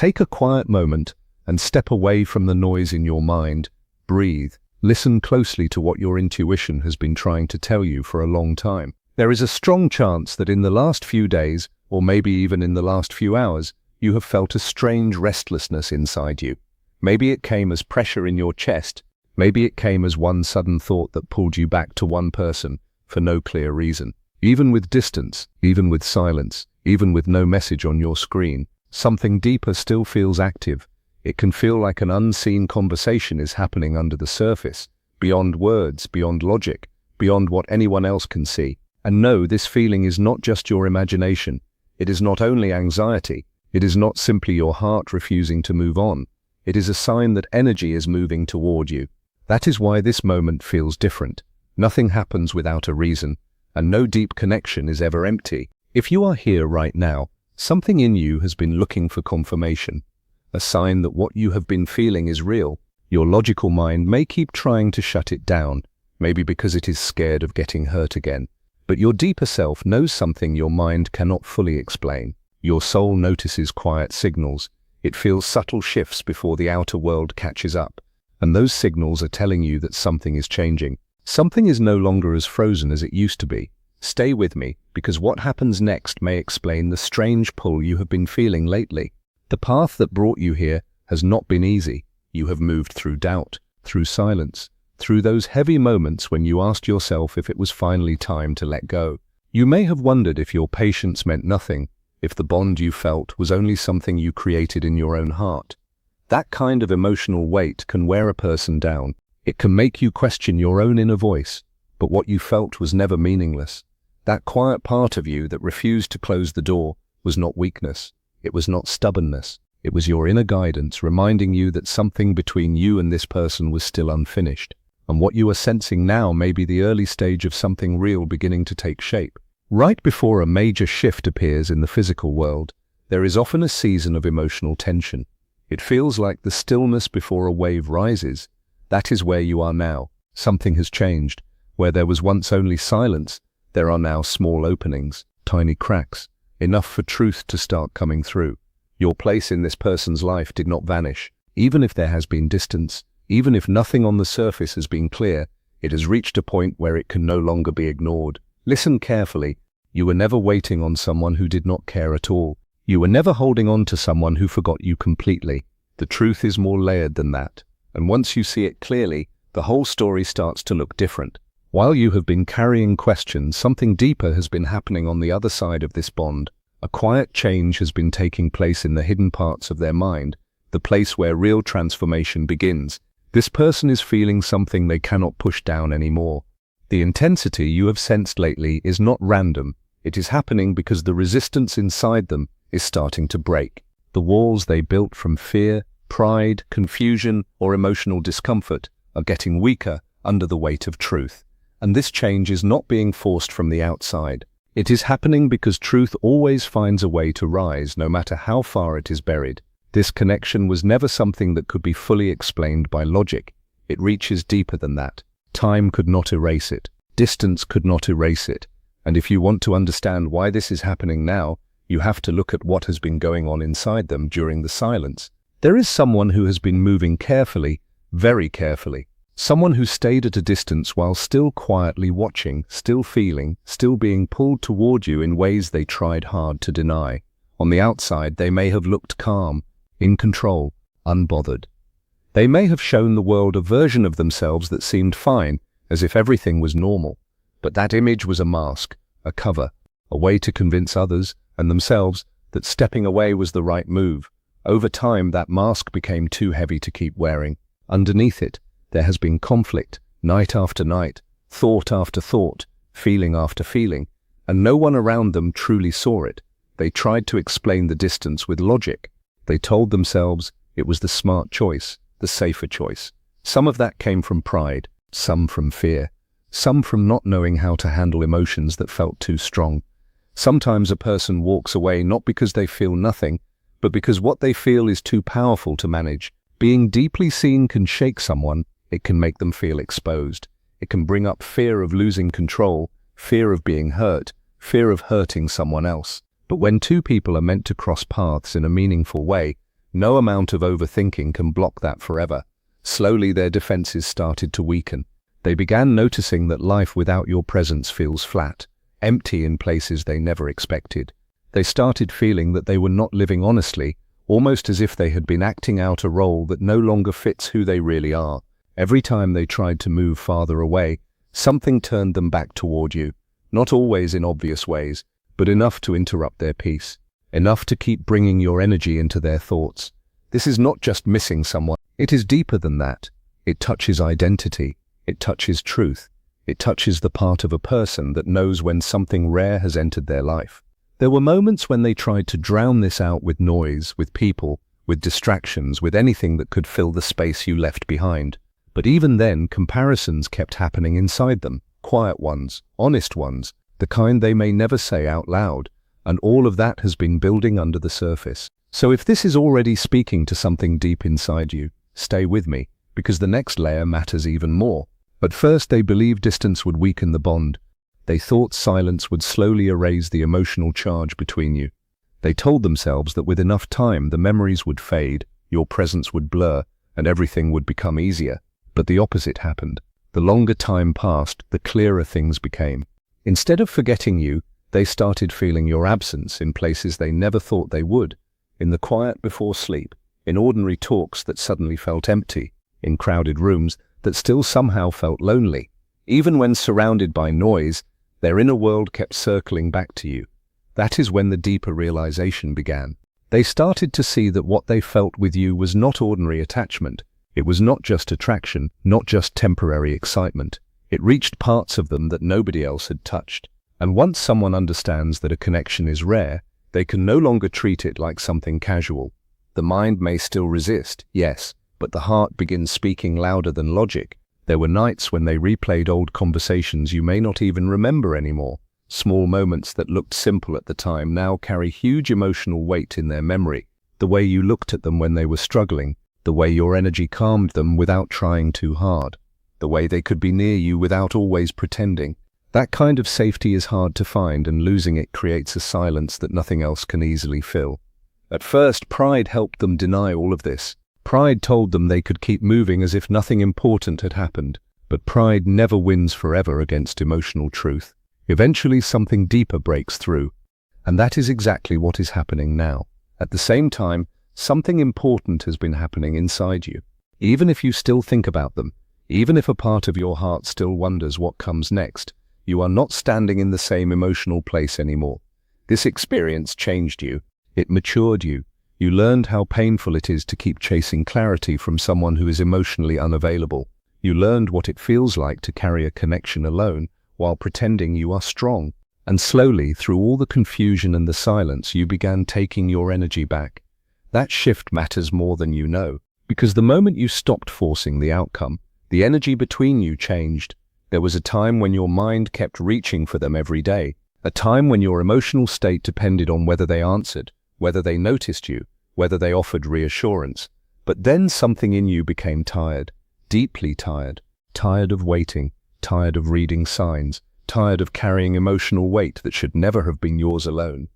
Take a quiet moment and step away from the noise in your mind. Breathe. Listen closely to what your intuition has been trying to tell you for a long time. There is a strong chance that in the last few days, or maybe even in the last few hours, you have felt a strange restlessness inside you. Maybe it came as pressure in your chest. Maybe it came as one sudden thought that pulled you back to one person for no clear reason. Even with distance, even with silence, even with no message on your screen, something deeper still feels active. It can feel like an unseen conversation is happening under the surface, beyond words, beyond logic, beyond what anyone else can see. And no, this feeling is not just your imagination. It is not only anxiety. It is not simply your heart refusing to move on. It is a sign that energy is moving toward you. That is why this moment feels different. Nothing happens without a reason, and no deep connection is ever empty. If you are here right now, something in you has been looking for confirmation. A sign that what you have been feeling is real. Your logical mind may keep trying to shut it down, maybe because it is scared of getting hurt again. But your deeper self knows something your mind cannot fully explain. Your soul notices quiet signals. It feels subtle shifts before the outer world catches up. And those signals are telling you that something is changing. Something is no longer as frozen as it used to be. Stay with me, because what happens next may explain the strange pull you have been feeling lately. The path that brought you here has not been easy. You have moved through doubt, through silence, through those heavy moments when you asked yourself if it was finally time to let go. You may have wondered if your patience meant nothing, if the bond you felt was only something you created in your own heart. That kind of emotional weight can wear a person down. It can make you question your own inner voice, but what you felt was never meaningless. That quiet part of you that refused to close the door was not weakness. It was not stubbornness. It was your inner guidance reminding you that something between you and this person was still unfinished. And what you are sensing now may be the early stage of something real beginning to take shape. Right before a major shift appears in the physical world, there is often a season of emotional tension. It feels like the stillness before a wave rises. That is where you are now. Something has changed. Where there was once only silence, there are now small openings, tiny cracks, enough for truth to start coming through. Your place in this person's life did not vanish. Even if there has been distance, even if nothing on the surface has been clear, it has reached a point where it can no longer be ignored. Listen carefully. You were never waiting on someone who did not care at all. You were never holding on to someone who forgot you completely. The truth is more layered than that. And once you see it clearly, the whole story starts to look different. While you have been carrying questions, something deeper has been happening on the other side of this bond. A quiet change has been taking place in the hidden parts of their mind, the place where real transformation begins. This person is feeling something they cannot push down anymore. The intensity you have sensed lately is not random. It is happening because the resistance inside them is starting to break. The walls they built from fear, pride, confusion, or emotional discomfort are getting weaker under the weight of truth. And this change is not being forced from the outside. It is happening because truth always finds a way to rise, no matter how far it is buried. This connection was never something that could be fully explained by logic. It reaches deeper than that. Time could not erase it. Distance could not erase it. And if you want to understand why this is happening now, you have to look at what has been going on inside them during the silence. There is someone who has been moving carefully, very carefully. Someone who stayed at a distance while still quietly watching, still feeling, still being pulled toward you in ways they tried hard to deny. On the outside, they may have looked calm, in control, unbothered. They may have shown the world a version of themselves that seemed fine, as if everything was normal. But that image was a mask, a cover, a way to convince others and themselves that stepping away was the right move. Over time, that mask became too heavy to keep wearing. Underneath it, there has been conflict, night after night, thought after thought, feeling after feeling, and no one around them truly saw it. They tried to explain the distance with logic. They told themselves it was the smart choice, the safer choice. Some of that came from pride, some from fear, some from not knowing how to handle emotions that felt too strong. Sometimes a person walks away not because they feel nothing, but because what they feel is too powerful to manage. Being deeply seen can shake someone. It can make them feel exposed. It can bring up fear of losing control, fear of being hurt, fear of hurting someone else. But when two people are meant to cross paths in a meaningful way, No amount of overthinking can block that forever. Slowly their defenses started to weaken. They began noticing that life without your presence feels flat, empty in places they never expected. They started feeling that they were not living honestly, almost as if they had been acting out a role that no longer fits who they really are. Every time they tried to move farther away, something turned them back toward you, not always in obvious ways, but enough to interrupt their peace, enough to keep bringing your energy into their thoughts. This is not just missing someone, it is deeper than that. It touches identity, it touches truth, it touches the part of a person that knows when something rare has entered their life. There were moments when they tried to drown this out with noise, with people, with distractions, with anything that could fill the space you left behind. But even then, comparisons kept happening inside them, quiet ones, honest ones, the kind they may never say out loud, and all of that has been building under the surface. So if this is already speaking to something deep inside you, stay with me, because the next layer matters even more. At first they believed distance would weaken the bond. They thought silence would slowly erase the emotional charge between you. They told themselves that with enough time the memories would fade, your presence would blur, and everything would become easier. But the opposite happened. The longer time passed, the clearer things became. Instead of forgetting you, they started feeling your absence in places they never thought they would. In the quiet before sleep, in ordinary talks that suddenly felt empty, in crowded rooms that still somehow felt lonely. Even when surrounded by noise, their inner world kept circling back to you. That is when the deeper realization began. They started to see that what they felt with you was not ordinary attachment. It was not just attraction, not just temporary excitement. It reached parts of them that nobody else had touched. And once someone understands that a connection is rare, they can no longer treat it like something casual. The mind may still resist, yes, but the heart begins speaking louder than logic. There were nights when they replayed old conversations you may not even remember anymore. Small moments that looked simple at the time now carry huge emotional weight in their memory. The way you looked at them when they were struggling, the way your energy calmed them without trying too hard, the way they could be near you without always pretending. That kind of safety is hard to find, and losing it creates a silence that nothing else can easily fill. At first, pride helped them deny all of this. Pride told them they could keep moving as if nothing important had happened. But pride never wins forever against emotional truth. Eventually something deeper breaks through. And that is exactly what is happening now. At the same time, something important has been happening inside you. Even if you still think about them, even if a part of your heart still wonders what comes next, you are not standing in the same emotional place anymore. This experience changed you. It matured you. You learned how painful it is to keep chasing clarity from someone who is emotionally unavailable. You learned what it feels like to carry a connection alone while pretending you are strong. And slowly, through all the confusion and the silence, you began taking your energy back. That shift matters more than you know, because the moment you stopped forcing the outcome, the energy between you changed. There was a time when your mind kept reaching for them every day, a time when your emotional state depended on whether they answered, whether they noticed you, whether they offered reassurance. But then something in you became tired, deeply tired, tired of waiting, tired of reading signs, tired of carrying emotional weight that should never have been yours alone.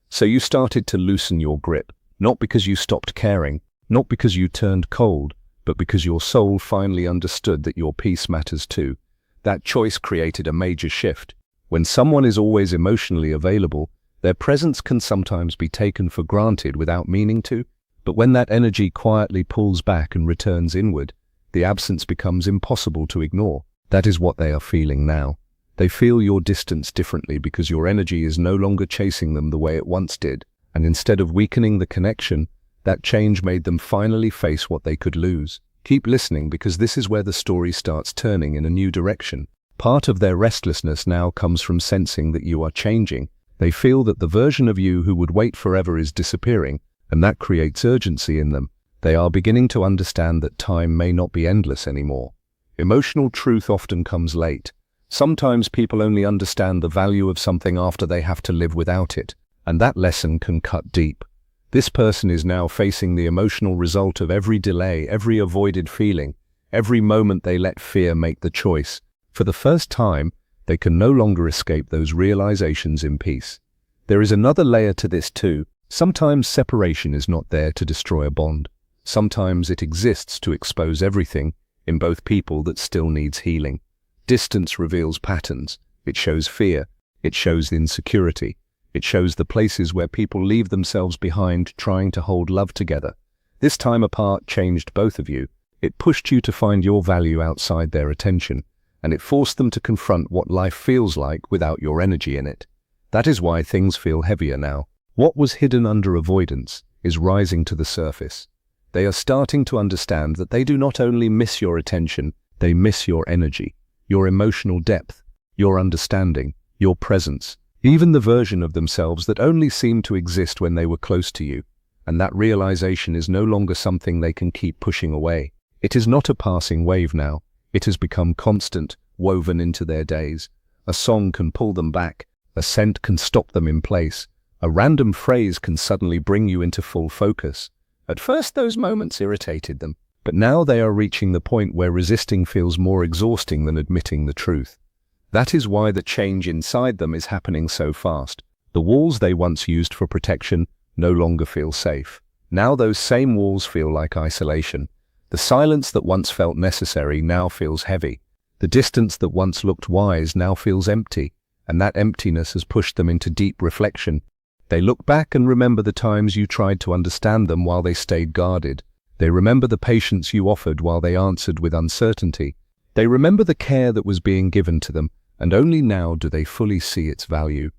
So you started to loosen your grip, not because you stopped caring, not because you turned cold, but because your soul finally understood that your peace matters too. That choice created a major shift. When someone is always emotionally available, their presence can sometimes be taken for granted without meaning to, but when that energy quietly pulls back and returns inward, the absence becomes impossible to ignore. That is what they are feeling now. They feel your distance differently because your energy is no longer chasing them the way it once did, and instead of weakening the connection, that change made them finally face what they could lose. Keep listening, because this is where the story starts turning in a new direction. Part of their restlessness now comes from sensing that you are changing. They feel that the version of you who would wait forever is disappearing, and that creates urgency in them. They are beginning to understand that time may not be endless anymore. Emotional truth often comes late. Sometimes people only understand the value of something after they have to live without it, and that lesson can cut deep. This person is now facing the emotional result of every delay, every avoided feeling, every moment they let fear make the choice. For the first time, they can no longer escape those realizations in peace. There is another layer to this too. Sometimes separation is not there to destroy a bond. Sometimes it exists to expose everything in both people that still needs healing. Distance reveals patterns. It shows fear. It shows insecurity. It shows the places where people leave themselves behind trying to hold love together. This time apart changed both of you. It pushed you to find your value outside their attention, and it forced them to confront what life feels like without your energy in it. That is why things feel heavier now. What was hidden under avoidance is rising to the surface. They are starting to understand that they do not only miss your attention, they miss your energy, your emotional depth, your understanding, your presence, even the version of themselves that only seemed to exist when they were close to you. And that realization is no longer something they can keep pushing away. It is not a passing wave now. It has become constant, woven into their days. A song can pull them back. A scent can stop them in place. A random phrase can suddenly bring you into full focus. At first, those moments irritated them, but now they are reaching the point where resisting feels more exhausting than admitting the truth. That is why the change inside them is happening so fast. The walls they once used for protection no longer feel safe. Now those same walls feel like isolation. The silence that once felt necessary now feels heavy. The distance that once looked wise now feels empty, and that emptiness has pushed them into deep reflection. They look back and remember the times you tried to understand them while they stayed guarded. They remember the patience you offered while they answered with uncertainty. They remember the care that was being given to them, and only now do they fully see its value.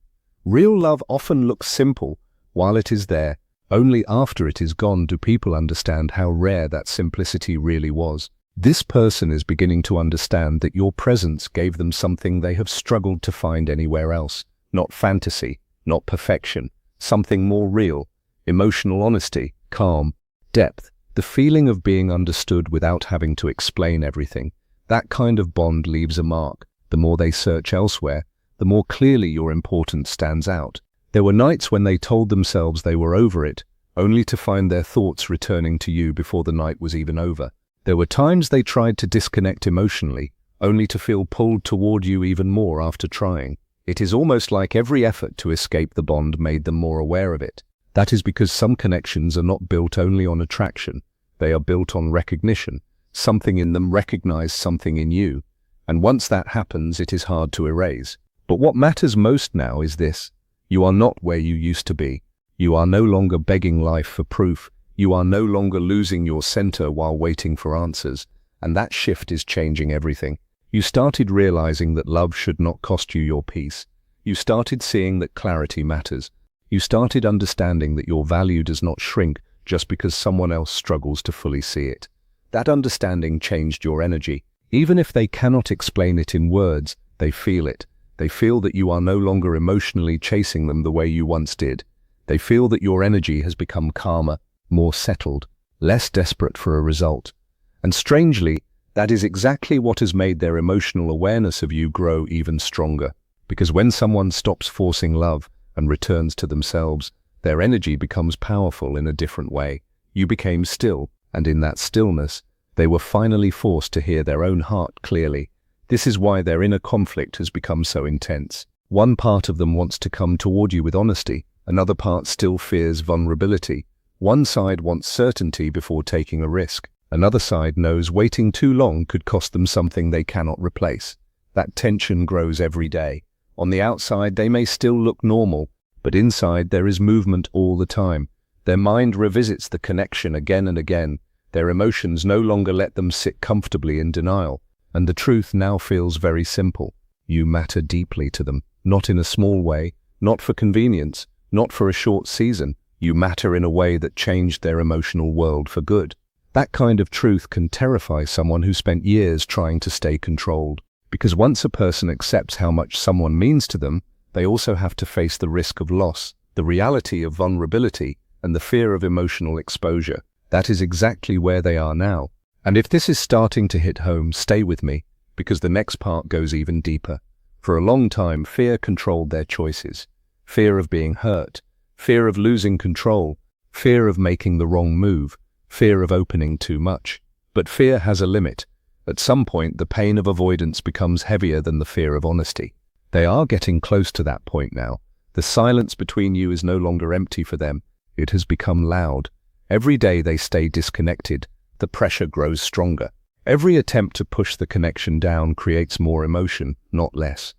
Real love often looks simple while it is there. Only after it is gone do people understand how rare that simplicity really was. This person is beginning to understand that your presence gave them something they have struggled to find anywhere else. Not fantasy, not perfection, something more real, emotional honesty, calm, depth, the feeling of being understood without having to explain everything. That kind of bond leaves a mark. The more they search elsewhere, the more clearly your importance stands out. There were nights when they told themselves they were over it, only to find their thoughts returning to you before the night was even over. There were times they tried to disconnect emotionally, only to feel pulled toward you even more after trying. It is almost like every effort to escape the bond made them more aware of it. That is because some connections are not built only on attraction. They are built on recognition. Something in them recognizes something in you. And once that happens, it is hard to erase. But what matters most now is this. You are not where you used to be. You are no longer begging life for proof. You are no longer losing your center while waiting for answers. And that shift is changing everything. You started realizing that love should not cost you your peace. You started seeing that clarity matters. You started understanding that your value does not shrink just because someone else struggles to fully see it. That understanding changed your energy. Even if they cannot explain it in words, they feel it. They feel that you are no longer emotionally chasing them the way you once did. They feel that your energy has become calmer, more settled, less desperate for a result. And strangely, that is exactly what has made their emotional awareness of you grow even stronger. Because when someone stops forcing love and returns to themselves, their energy becomes powerful in a different way. You became still, and in that stillness, they were finally forced to hear their own heart clearly. This is why their inner conflict has become so intense. One part of them wants to come toward you with honesty, another part still fears vulnerability. One side wants certainty before taking a risk. Another side knows waiting too long could cost them something they cannot replace. That tension grows every day. On the outside, they may still look normal, but inside there is movement all the time. Their mind revisits the connection again and again. Their emotions no longer let them sit comfortably in denial. And the truth now feels very simple. You matter deeply to them, not in a small way, not for convenience, not for a short season. You matter in a way that changed their emotional world for good. That kind of truth can terrify someone who spent years trying to stay controlled. Because once a person accepts how much someone means to them, they also have to face the risk of loss, the reality of vulnerability, and the fear of emotional exposure. That is exactly where they are now. And if this is starting to hit home, stay with me, because the next part goes even deeper. For a long time, fear controlled their choices. Fear of being hurt, fear of losing control, fear of making the wrong move, fear of opening too much. But fear has a limit. At some point, the pain of avoidance becomes heavier than the fear of honesty. They are getting close to that point now. The silence between you is no longer empty for them. it has become loud. Every day they stay disconnected, the pressure grows stronger. Every attempt to push the connection down creates more emotion, not less.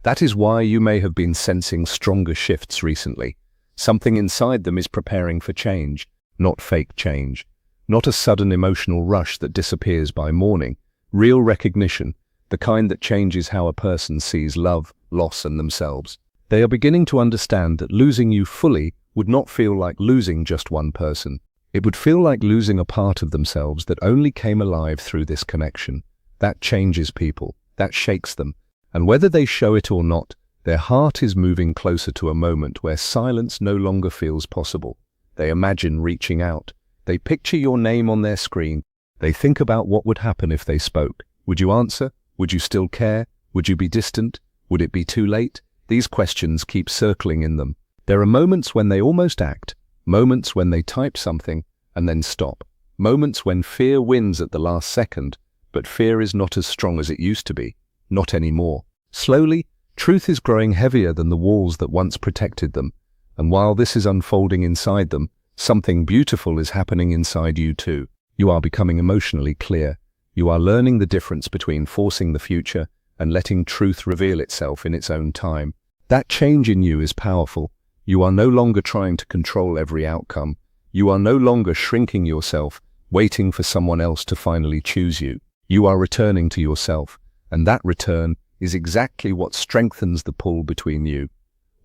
That is why you may have been sensing stronger shifts recently. Something inside them is preparing for change, not fake change. Not a sudden emotional rush that disappears by morning. Real recognition, the kind that changes how a person sees love, loss, and themselves. They are beginning to understand that losing you fully would not feel like losing just one person. It would feel like losing a part of themselves that only came alive through this connection. That changes people, that shakes them, and whether they show it or not, their heart is moving closer to a moment where silence no longer feels possible. They imagine reaching out. They picture your name on their screen. They think about what would happen if they spoke. Would you answer? Would you still care? Would you be distant? Would it be too late? These questions keep circling in them. There are moments when they almost act, moments when they type something and then stop, moments when fear wins at the last second, but fear is not as strong as it used to be, not anymore. Slowly, truth is growing heavier than the walls that once protected them, and while this is unfolding inside them, something beautiful is happening inside you too. You are becoming emotionally clear. You are learning the difference between forcing the future and letting truth reveal itself in its own time. That change in you is powerful. You are no longer trying to control every outcome. You are no longer shrinking yourself, waiting for someone else to finally choose you. You are returning to yourself, and that return is exactly what strengthens the pull between you.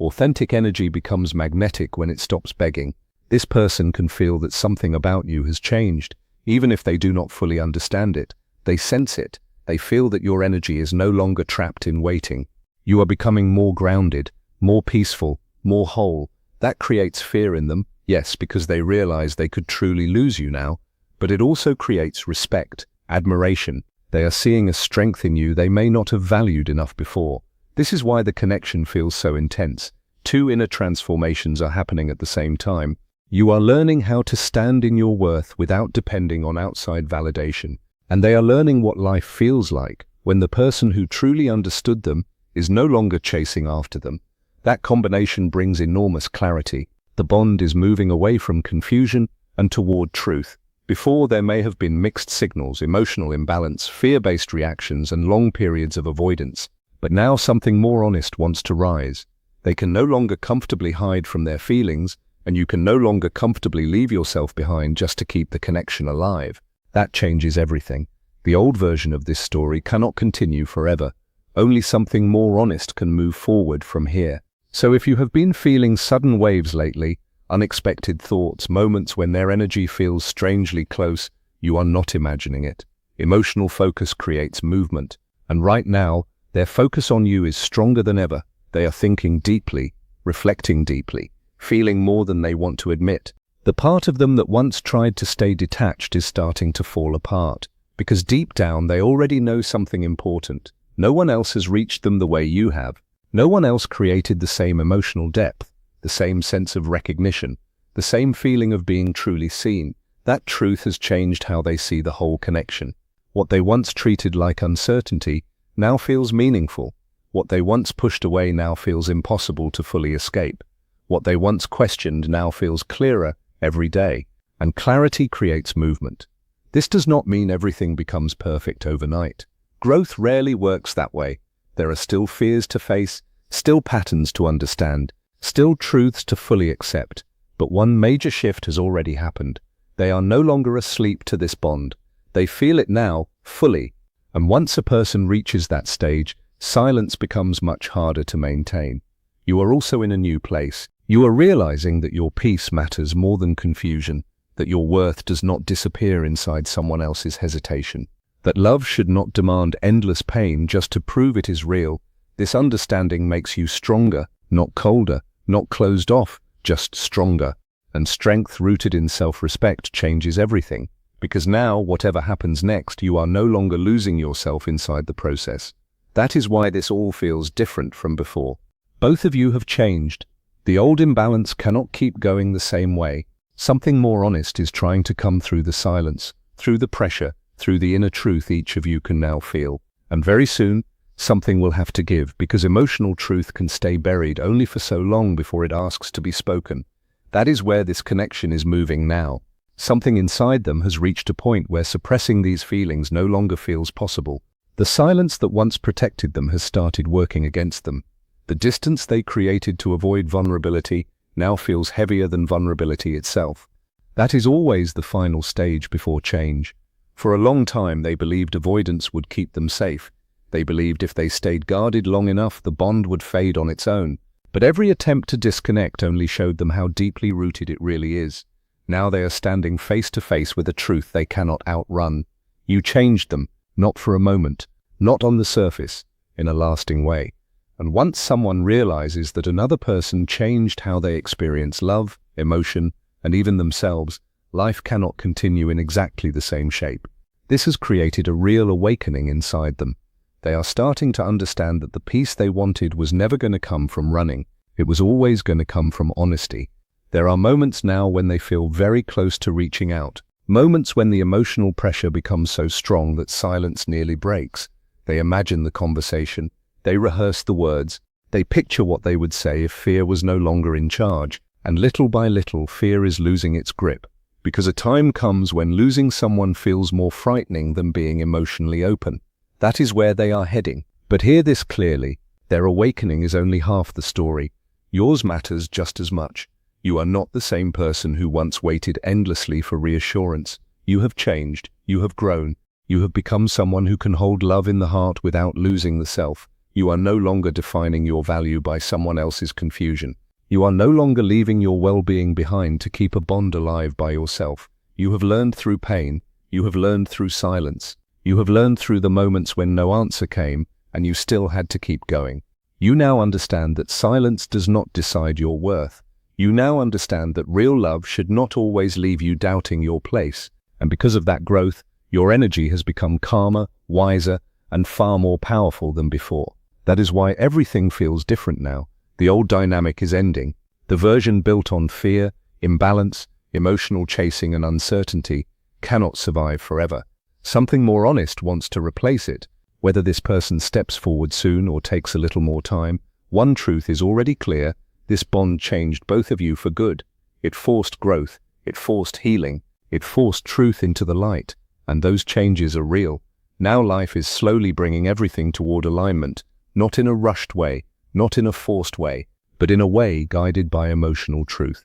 Authentic energy becomes magnetic when it stops begging. This person can feel that something about you has changed, even if they do not fully understand it. They sense it. They feel that your energy is no longer trapped in waiting. You are becoming more grounded, more peaceful, more whole. That creates fear in them, yes, because they realize they could truly lose you now, but it also creates respect, admiration. They are seeing a strength in you they may not have valued enough before. This is why the connection feels so intense. Two inner transformations are happening at the same time. You are learning how to stand in your worth without depending on outside validation. And they are learning what life feels like when the person who truly understood them is no longer chasing after them. That combination brings enormous clarity. The bond is moving away from confusion and toward truth. Before, there may have been mixed signals, emotional imbalance, fear-based reactions, and long periods of avoidance. But now something more honest wants to rise. They can no longer comfortably hide from their feelings, and you can no longer comfortably leave yourself behind just to keep the connection alive. That changes everything. The old version of this story cannot continue forever. Only something more honest can move forward from here. So if you have been feeling sudden waves lately, unexpected thoughts, moments when their energy feels strangely close, you are not imagining it. Emotional focus creates movement, and right now, their focus on you is stronger than ever. They are thinking deeply, reflecting deeply, feeling more than they want to admit. The part of them that once tried to stay detached is starting to fall apart, because deep down they already know something important. No one else has reached them the way you have. No one else created the same emotional depth, the same sense of recognition, the same feeling of being truly seen. That truth has changed how they see the whole connection. What they once treated like uncertainty now feels meaningful. What they once pushed away now feels impossible to fully escape. What they once questioned now feels clearer every day, and clarity creates movement. This does not mean everything becomes perfect overnight. Growth rarely works that way. There are still fears to face, still patterns to understand, still truths to fully accept. But one major shift has already happened. They are no longer asleep to this bond. They feel it now, fully. And once a person reaches that stage, silence becomes much harder to maintain. You are also in a new place. You are realizing that your peace matters more than confusion, that your worth does not disappear inside someone else's hesitation, that love should not demand endless pain just to prove it is real. This understanding makes you stronger, not colder, not closed off, just stronger. And strength rooted in self-respect changes everything, because now, whatever happens next, you are no longer losing yourself inside the process. That is why this all feels different from before. Both of you have changed. The old imbalance cannot keep going the same way. Something more honest is trying to come through the silence, through the pressure, through the inner truth each of you can now feel. And very soon, something will have to give, because emotional truth can stay buried only for so long before it asks to be spoken. That is where this connection is moving now. Something inside them has reached a point where suppressing these feelings no longer feels possible. The silence that once protected them has started working against them. The distance they created to avoid vulnerability now feels heavier than vulnerability itself. That is always the final stage before change. For a long time they believed avoidance would keep them safe. They believed if they stayed guarded long enough, the bond would fade on its own. But every attempt to disconnect only showed them how deeply rooted it really is. Now they are standing face to face with a truth they cannot outrun. You changed them, not for a moment, not on the surface, in a lasting way. And once someone realizes that another person changed how they experience love, emotion, and even themselves, life cannot continue in exactly the same shape. This has created a real awakening inside them. They are starting to understand that the peace they wanted was never going to come from running. It was always going to come from honesty. There are moments now when they feel very close to reaching out. Moments when the emotional pressure becomes so strong that silence nearly breaks. They imagine the conversation. They rehearse the words. They picture what they would say if fear was no longer in charge. And little by little, fear is losing its grip. Because a time comes when losing someone feels more frightening than being emotionally open. That is where they are heading. But hear this clearly. Their awakening is only half the story. Yours matters just as much. You are not the same person who once waited endlessly for reassurance. You have changed. You have grown. You have become someone who can hold love in the heart without losing the self. You are no longer defining your value by someone else's confusion. You are no longer leaving your well-being behind to keep a bond alive by yourself. You have learned through pain. You have learned through silence. You have learned through the moments when no answer came and you still had to keep going. You now understand that silence does not decide your worth. You now understand that real love should not always leave you doubting your place. And because of that growth, your energy has become calmer, wiser, and far more powerful than before. That is why everything feels different now. The old dynamic is ending. The version built on fear, imbalance, emotional chasing, and uncertainty cannot survive forever. Something more honest wants to replace it. Whether this person steps forward soon or takes a little more time, one truth is already clear. This bond changed both of you for good. It forced growth. It forced healing. It forced truth into the light. And those changes are real. Now life is slowly bringing everything toward alignment, not in a rushed way, not in a forced way, but in a way guided by emotional truth.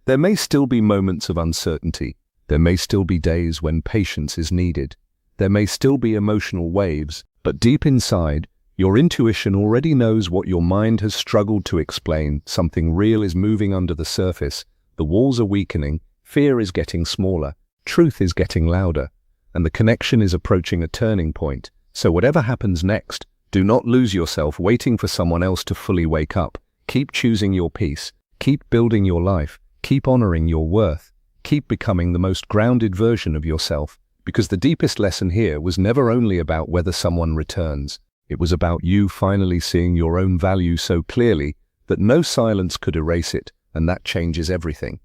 There may still be moments of uncertainty. There may still be days when patience is needed. There may still be emotional waves, but deep inside, your intuition already knows what your mind has struggled to explain. Something real is moving under the surface. The walls are weakening, fear is getting smaller, truth is getting louder, and the connection is approaching a turning point. So whatever happens next, do not lose yourself waiting for someone else to fully wake up. Keep choosing your peace. Keep building your life. Keep honoring your worth. Keep becoming the most grounded version of yourself, because the deepest lesson here was never only about whether someone returns. It was about you finally seeing your own value so clearly that no silence could erase it, and that changes everything.